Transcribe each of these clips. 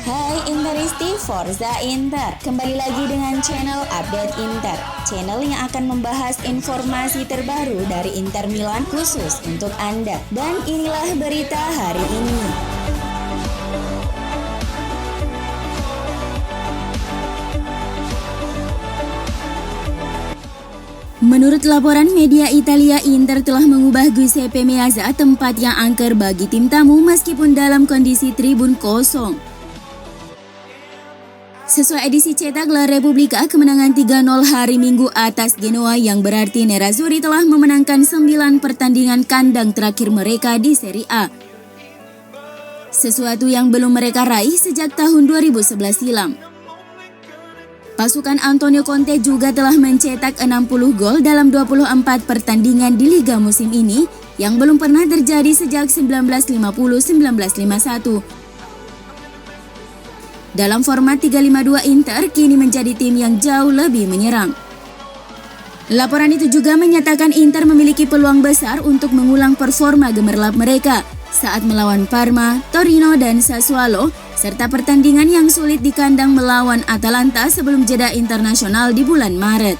Hai Interisti Forza Inter, kembali lagi dengan channel Update Inter, channel yang akan membahas informasi terbaru dari Inter Milan khusus untuk Anda. Dan inilah berita hari ini. Menurut laporan media Italia, Inter telah mengubah Giuseppe Meazza tempat yang angker bagi tim tamu meskipun dalam kondisi tribun kosong. Sesuai edisi cetak La Repubblica, kemenangan 3-0 hari Minggu atas Genoa yang berarti Nerazzurri telah memenangkan 9 pertandingan kandang terakhir mereka di Serie A. Sesuatu yang belum mereka raih sejak tahun 2011 silam. Pasukan Antonio Conte juga telah mencetak 60 gol dalam 24 pertandingan di Liga musim ini yang belum pernah terjadi sejak 1950-1951. Dalam format 3-5-2, Inter kini menjadi tim yang jauh lebih menyerang. Laporan itu juga menyatakan Inter memiliki peluang besar untuk mengulang performa gemerlap mereka saat melawan Parma, Torino, dan Sassuolo, serta pertandingan yang sulit di kandang melawan Atalanta sebelum jeda internasional di bulan Maret.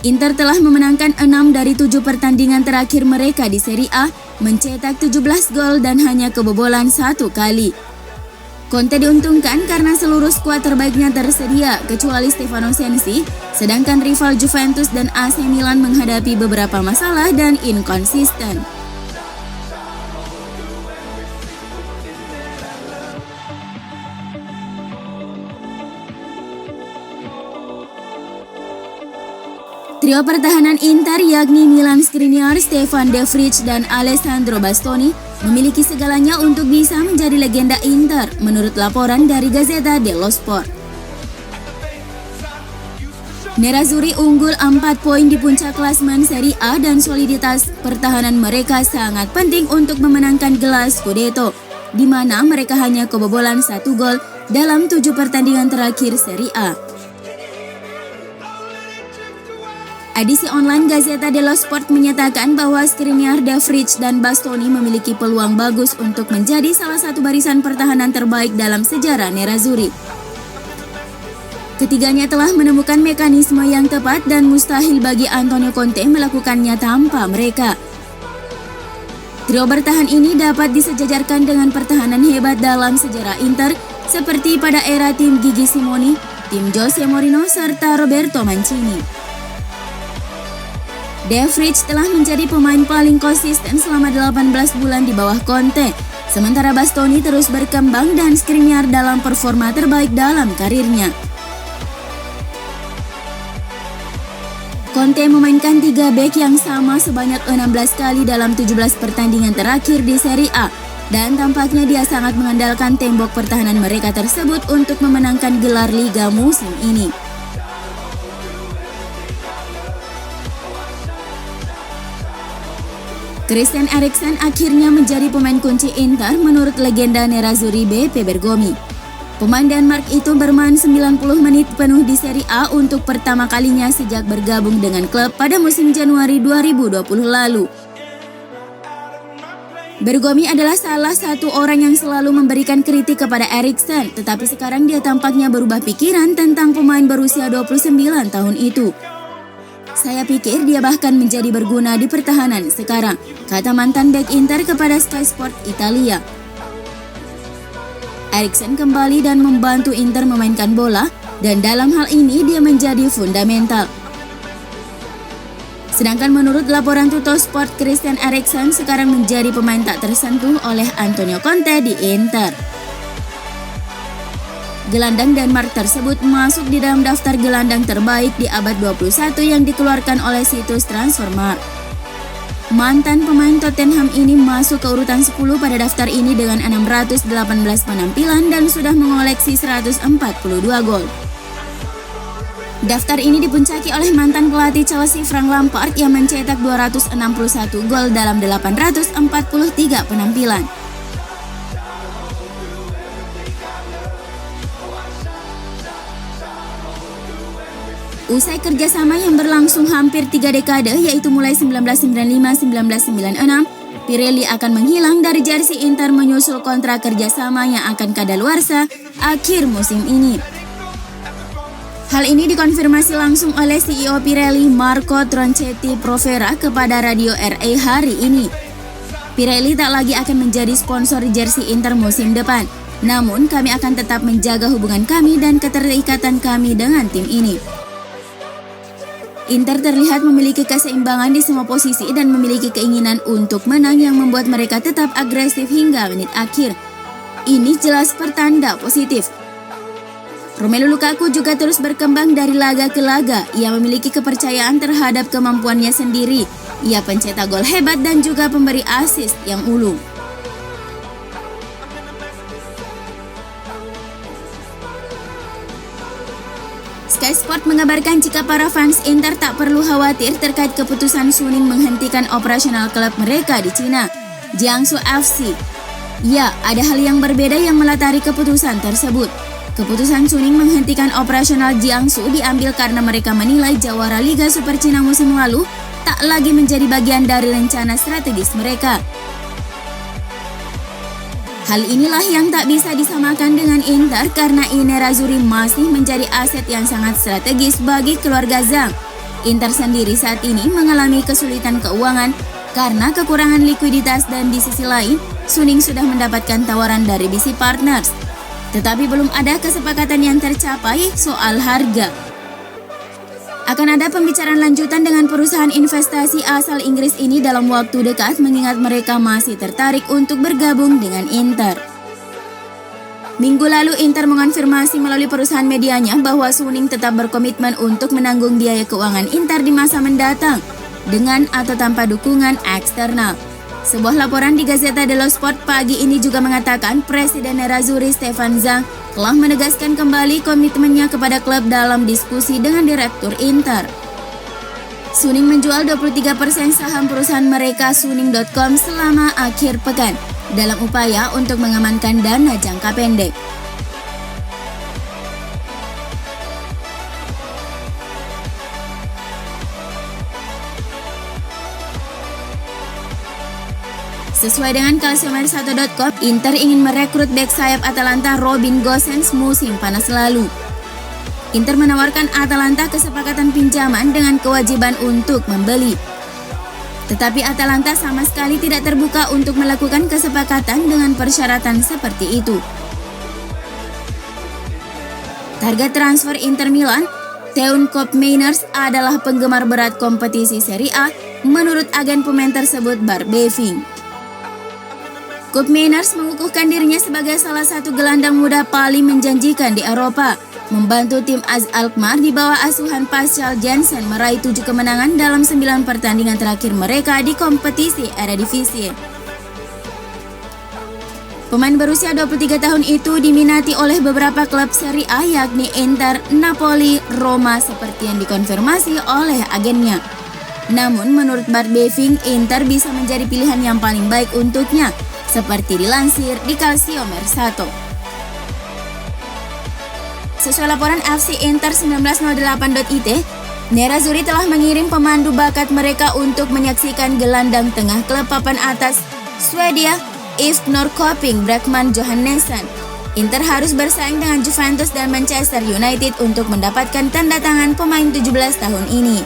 Inter telah memenangkan 6 dari 7 pertandingan terakhir mereka di Serie A, mencetak 17 gol dan hanya kebobolan 1 kali. Conte diuntungkan karena seluruh skuad terbaiknya tersedia kecuali Stefano Sensi, sedangkan rival Juventus dan AC Milan menghadapi beberapa masalah dan inkonsisten. Trio pertahanan Inter yakni Milan Skriniar, Stefan De Vrij, dan Alessandro Bastoni memiliki segalanya untuk bisa menjadi legenda Inter, menurut laporan dari Gazzetta dello Sport. Nerazzurri unggul 4 poin di puncak klasemen Serie A dan soliditas pertahanan mereka sangat penting untuk memenangkan gelar Scudetto, di mana mereka hanya kebobolan 1 gol dalam 7 pertandingan terakhir Serie A. Edisi online Gazzetta dello Sport menyatakan bahwa Skriniar, De Vrij, dan Bastoni memiliki peluang bagus untuk menjadi salah satu barisan pertahanan terbaik dalam sejarah Nerazzurri. Ketiganya telah menemukan mekanisme yang tepat dan mustahil bagi Antonio Conte melakukannya tanpa mereka. Trio bertahan ini dapat disejajarkan dengan pertahanan hebat dalam sejarah Inter seperti pada era tim Gigi Simoni, tim Jose Mourinho, serta Roberto Mancini. De Vrij telah menjadi pemain paling konsisten selama 18 bulan di bawah Conte, sementara Bastoni terus berkembang dan Skriniar dalam performa terbaik dalam karirnya. Conte memainkan 3 bek yang sama sebanyak 16 kali dalam 17 pertandingan terakhir di Serie A, dan tampaknya dia sangat mengandalkan tembok pertahanan mereka tersebut untuk memenangkan gelar Liga musim ini. Christian Eriksen akhirnya menjadi pemain kunci Inter menurut legenda Nerazzurri BP Bergomi. Pemain Denmark itu bermain 90 menit penuh di Serie A untuk pertama kalinya sejak bergabung dengan klub pada musim Januari 2020 lalu. Bergomi adalah salah satu orang yang selalu memberikan kritik kepada Eriksen, tetapi sekarang dia tampaknya berubah pikiran tentang pemain berusia 29 tahun itu. Saya pikir dia bahkan menjadi berguna di pertahanan sekarang, kata mantan bek Inter kepada Sky Sport Italia. Eriksen kembali dan membantu Inter memainkan bola, dan dalam hal ini dia menjadi fundamental. Sedangkan menurut laporan Tuttosport, Christian Eriksen sekarang menjadi pemain tak tersentuh oleh Antonio Conte di Inter. Gelandang Denmark tersebut masuk di dalam daftar gelandang terbaik di abad 21 yang dikeluarkan oleh situs Transfermarkt. Mantan pemain Tottenham ini masuk ke urutan 10 pada daftar ini dengan 618 penampilan dan sudah mengoleksi 142 gol. Daftar ini dipuncaki oleh mantan pelatih Chelsea Frank Lampard yang mencetak 261 gol dalam 843 penampilan. Usai kerjasama yang berlangsung hampir 3 dekade, yaitu mulai 1995-1996, Pirelli akan menghilang dari jersey Inter menyusul kontrak kerjasama yang akan kadaluarsa akhir musim ini. Hal ini dikonfirmasi langsung oleh CEO Pirelli Marco Tronchetti Provera kepada Radio RA hari ini. Pirelli tak lagi akan menjadi sponsor jersey Inter musim depan, namun kami akan tetap menjaga hubungan kami dan keterikatan kami dengan tim ini. Inter terlihat memiliki keseimbangan di semua posisi dan memiliki keinginan untuk menang yang membuat mereka tetap agresif hingga menit akhir. Ini jelas pertanda positif. Romelu Lukaku juga terus berkembang dari laga ke laga. Ia memiliki kepercayaan terhadap kemampuannya sendiri. Ia pencetak gol hebat dan juga pemberi assist yang ulung. Sky Sport mengabarkan jika para fans Inter tak perlu khawatir terkait keputusan Suning menghentikan operasional klub mereka di Cina, Jiangsu FC. Ya, ada hal yang berbeda yang melatari keputusan tersebut. Keputusan Suning menghentikan operasional Jiangsu diambil karena mereka menilai jawara Liga Super Cina musim lalu tak lagi menjadi bagian dari rencana strategis mereka. Hal inilah yang tak bisa disamakan dengan Inter karena Nerazzurri masih menjadi aset yang sangat strategis bagi keluarga Zhang. Inter sendiri saat ini mengalami kesulitan keuangan karena kekurangan likuiditas dan di sisi lain, Suning sudah mendapatkan tawaran dari BC Partners. Tetapi belum ada kesepakatan yang tercapai soal harga. Akan ada pembicaraan lanjutan dengan perusahaan investasi asal Inggris ini dalam waktu dekat mengingat mereka masih tertarik untuk bergabung dengan Inter. Minggu lalu Inter mengonfirmasi melalui perusahaan medianya bahwa Suning tetap berkomitmen untuk menanggung biaya keuangan Inter di masa mendatang dengan atau tanpa dukungan eksternal. Sebuah laporan di Gazzetta dello Sport pagi ini juga mengatakan Presiden Nerazzurri Stefan Zhang telah menegaskan kembali komitmennya kepada klub dalam diskusi dengan Direktur Inter. Suning menjual 23% saham perusahaan mereka Suning.com selama akhir pekan dalam upaya untuk mengamankan dana jangka pendek. Sesuai dengan Calciomercato.com, Inter ingin merekrut bek sayap Atalanta Robin Gosens musim panas lalu. Inter menawarkan Atalanta kesepakatan pinjaman dengan kewajiban untuk membeli. Tetapi Atalanta sama sekali tidak terbuka untuk melakukan kesepakatan dengan persyaratan seperti itu. Target transfer Inter Milan, Teun Koopmeiners adalah penggemar berat kompetisi Serie A menurut agen pemain tersebut Barbeving. Koopmeiners mengukuhkan dirinya sebagai salah satu gelandang muda paling menjanjikan di Eropa, membantu tim AZ Alkmaar di bawah asuhan Pascal Jansen meraih 7 kemenangan dalam 9 pertandingan terakhir mereka di kompetisi Eredivisie. Pemain berusia 23 tahun itu diminati oleh beberapa klub Serie A yakni Inter, Napoli, Roma seperti yang dikonfirmasi oleh agennya. Namun menurut Barbeving, Inter bisa menjadi pilihan yang paling baik untuknya, seperti dilansir di Calciomercato. Sesuai laporan FC Inter 1908.it, Nerazzurri telah mengirim pemandu bakat mereka untuk menyaksikan gelandang tengah klub papan atas Swedia, IFK Norrköping Brakman Johannesson. Inter harus bersaing dengan Juventus dan Manchester United untuk mendapatkan tanda tangan pemain 17 tahun ini.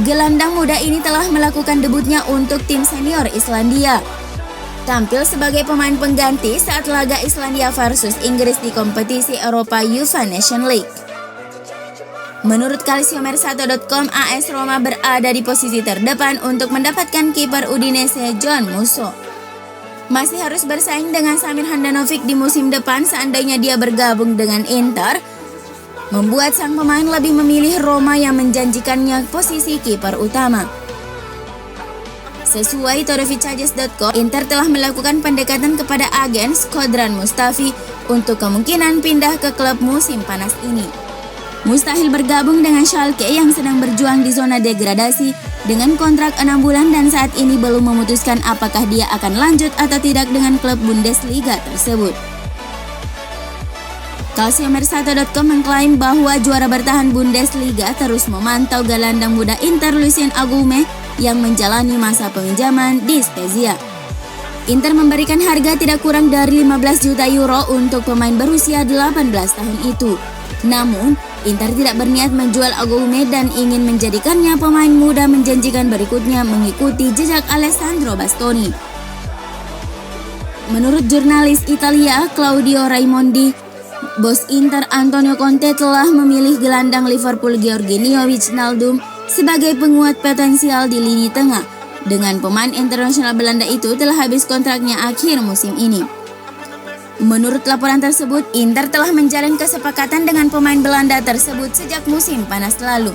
Gelandang muda ini telah melakukan debutnya untuk tim senior Islandia. Tampil sebagai pemain pengganti saat laga Islandia versus Inggris di kompetisi Eropa UEFA Nation League. Menurut Calciomercato.com, AS Roma berada di posisi terdepan untuk mendapatkan kiper Udinese John Musso. Masih harus bersaing dengan Samir Handanovic di musim depan seandainya dia bergabung dengan Inter, membuat sang pemain lebih memilih Roma yang menjanjikannya posisi kiper utama. Sesuai Todovicages.com, Inter telah melakukan pendekatan kepada agen Shkodran Mustafi untuk kemungkinan pindah ke klub musim panas ini. Mustahil bergabung dengan Schalke yang sedang berjuang di zona degradasi dengan kontrak 6 bulan dan saat ini belum memutuskan apakah dia akan lanjut atau tidak dengan klub Bundesliga tersebut. Calciomercato.com mengklaim bahwa juara bertahan Bundesliga terus memantau gelandang muda Inter Lucien Agume yang menjalani masa peminjaman di Spezia. Inter memberikan harga tidak kurang dari 15 juta euro untuk pemain berusia 18 tahun itu. Namun, Inter tidak berniat menjual Agume dan ingin menjadikannya pemain muda menjanjikan berikutnya mengikuti jejak Alessandro Bastoni. Menurut jurnalis Italia Claudio Raimondi, bos Inter Antonio Conte telah memilih gelandang Liverpool Georginio Wijnaldum sebagai penguat potensial di lini tengah. Dengan pemain internasional Belanda itu telah habis kontraknya akhir musim ini. Menurut laporan tersebut, Inter telah menjalin kesepakatan dengan pemain Belanda tersebut sejak musim panas lalu.